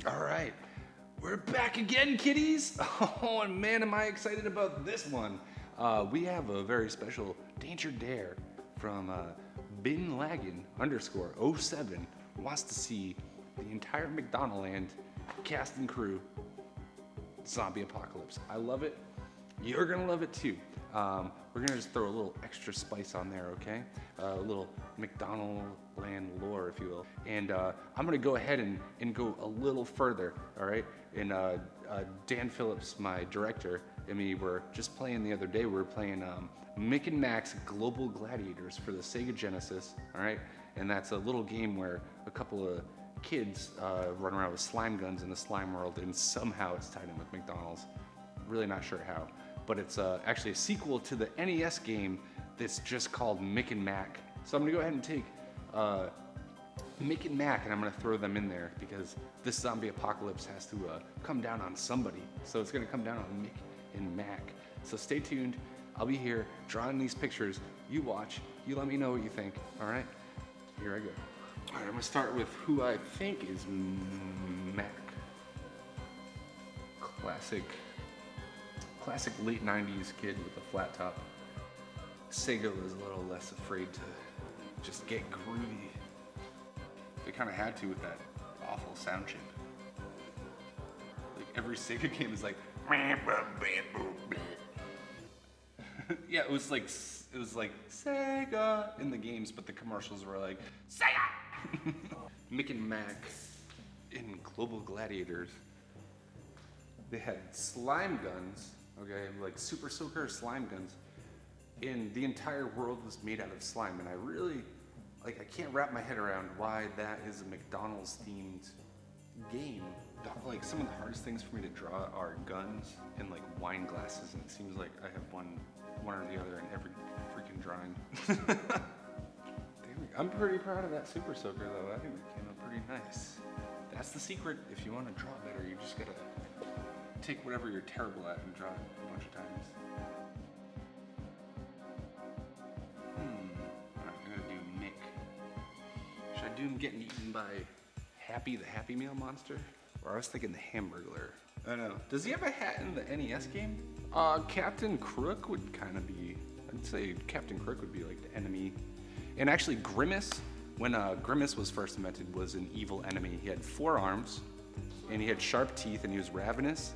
All right, we're back again, kiddies. Oh, and man, am I excited about this one. We have a very special Danger Dare from Bin Lagan _07 wants to see the entire mcdonaldland cast and crew zombie apocalypse. I love it. You're gonna love it too. We're gonna just throw a little extra spice on there, okay? A little mcdonaldland lore, if you will. And I'm gonna go ahead and go a little further, all right? And Dan Phillips, my director, and me were just playing the other day. We were playing Mick and Mac's Global Gladiators for the Sega Genesis, all right? And that's a little game where a couple of kids run around with slime guns in the slime world, and somehow it's tied in with McDonald's. Really not sure how. But it's actually a sequel to the NES game that's just called Mick and Mac. So I'm gonna go ahead and take Mick and Mac and I'm gonna throw them in there because this zombie apocalypse has to come down on somebody. So it's gonna come down on Mick and Mac. So stay tuned. I'll be here drawing these pictures. You watch, you let me know what you think. All right, here I go. All right, I'm gonna start with who I think is Mac. Classic late 90s kid with a flat top. Sega was a little less afraid to just get groovy. They kind of had to with that awful sound chip. Like every Sega game is like, yeah, it was like Sega in the games, but the commercials were like Sega. Mick and Mac in Global Gladiators. They had slime guns. Okay, like super soaker slime guns, and the entire world was made out of slime. And I really, I can't wrap my head around why that is a McDonald's themed game. Like some of the hardest things for me to draw are guns and like wine glasses, and it seems like I have one or the other in every freaking drawing. I'm pretty proud of that super soaker though. I think it came out pretty nice. That's the secret. If you want to draw better, you just gotta take whatever you're terrible at and draw it a bunch of times. Alright, I'm gonna do Mick. Should I do him getting eaten by Happy, the Happy Meal monster? Or I was thinking the Hamburglar. I don't know. Does he have a hat in the NES game? Captain Crook would kind of be, I'd say Captain Crook would be like the enemy. And actually Grimace, when Grimace was first invented, was an evil enemy. He had 4 arms, and he had sharp teeth, and he was ravenous.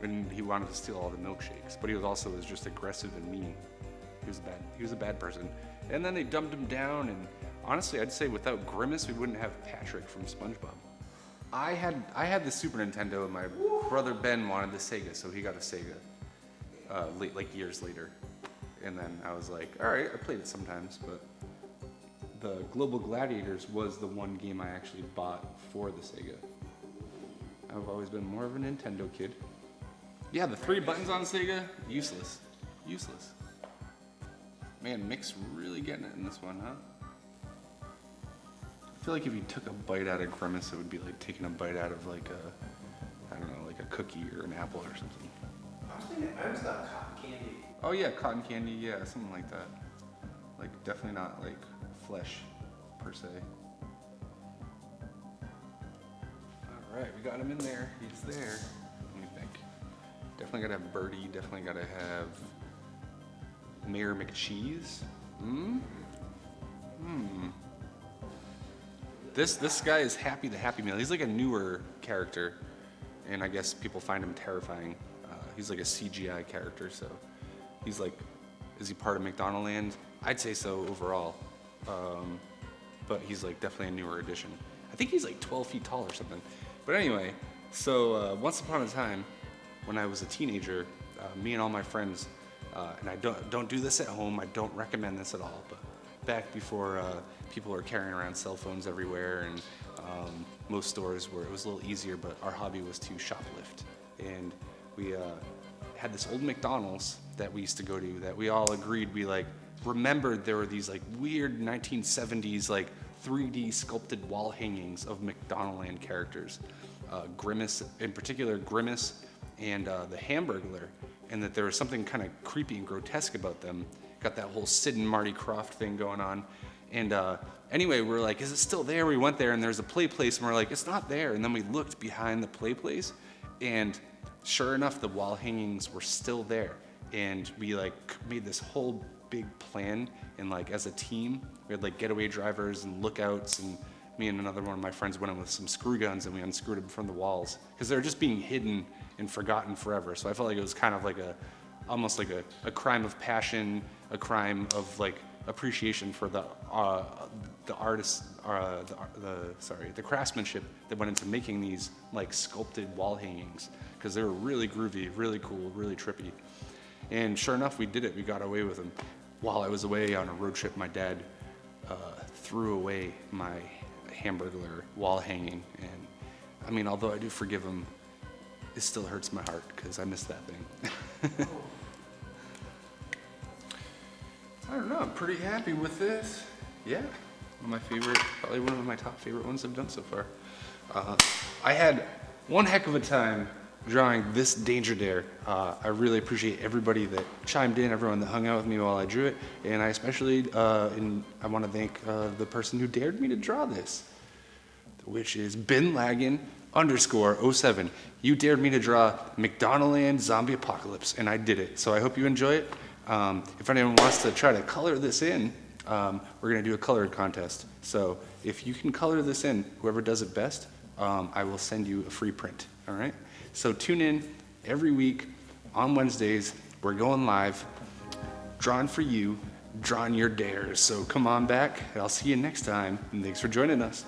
And he wanted to steal all the milkshakes, but he was also just aggressive and mean. He was a bad person. And then they dumbed him down, and honestly, I'd say without Grimace, we wouldn't have Patrick from SpongeBob. I had the Super Nintendo, and my brother Ben wanted the Sega, so he got a Sega like years later. And then I was like, all right, I played it sometimes, but the Global Gladiators was the one game I actually bought for the Sega. I've always been more of a Nintendo kid. Yeah, the 3 buttons on Sega, useless. Useless. Man, Mick's really getting it in this one, huh? I feel like if you took a bite out of Grimace, it would be like taking a bite out of like a, I don't know, like a cookie or an apple or something. I was thought cotton candy. Oh yeah, cotton candy, yeah, something like that. Like definitely not like flesh per se. All right, we got him in there. He's there. What do you think? Definitely gotta have Birdie. Definitely gotta have Mayor McCheese. This guy is Happy the Happy Meal. He's like a newer character, and I guess people find him terrifying. He's like a CGI character, so he's like, is he part of McDonaldland? I'd say so overall, but he's like definitely a newer addition. I think he's like 12 feet tall or something. But anyway, so once upon a time, when I was a teenager, me and all my friends, and I don't do this at home, I don't recommend this at all, but back before people were carrying around cell phones everywhere, and most stores where it was a little easier, but our hobby was to shoplift. And we had this old McDonald's that we used to go to that we all agreed we like remembered there were these like weird 1970s like 3D sculpted wall hangings of McDonaldland characters. Grimace, in particular Grimace and the Hamburglar, and that there was something kind of creepy and grotesque about them. Got that whole Sid and Marty Krofft thing going on. And Anyway, we're like, is it still there? We went there and there's a play place and we're like, it's not there. And then we looked behind the play place and sure enough, the wall hangings were still there. And we like made this whole big plan and like as a team, we had like getaway drivers and lookouts, and me and another one of my friends went in with some screw guns and we unscrewed them from the walls because they were just being hidden and forgotten forever. So I felt like it was kind of like almost like a crime of passion, a crime of like appreciation for the artists, the craftsmanship that went into making these like sculpted wall hangings, because they were really groovy, really cool, really trippy. And sure enough, we did it. We got away with them. While I was away on a road trip, my dad threw away my Hamburglar wall hanging, and I mean, although I do forgive him, it still hurts my heart because I missed that thing. I don't know, I'm pretty happy with this. Yeah, one of my favorite, probably one of my top favorite ones I've done so far. I had one heck of a time drawing this Danger Dare. I really appreciate everybody that chimed in, everyone that hung out with me while I drew it, and I especially, I want to thank the person who dared me to draw this, which is binlagan_07. You dared me to draw mcdonaldland zombie apocalypse, and I did it. So I hope you enjoy it. If anyone wants to try to color this in, we're gonna do a colored contest. So if you can color this in, whoever does it best, I will send you a free print, all right? So tune in every week on Wednesdays. We're going live, drawing for you, drawing your dares. So come on back, and I'll see you next time, and thanks for joining us.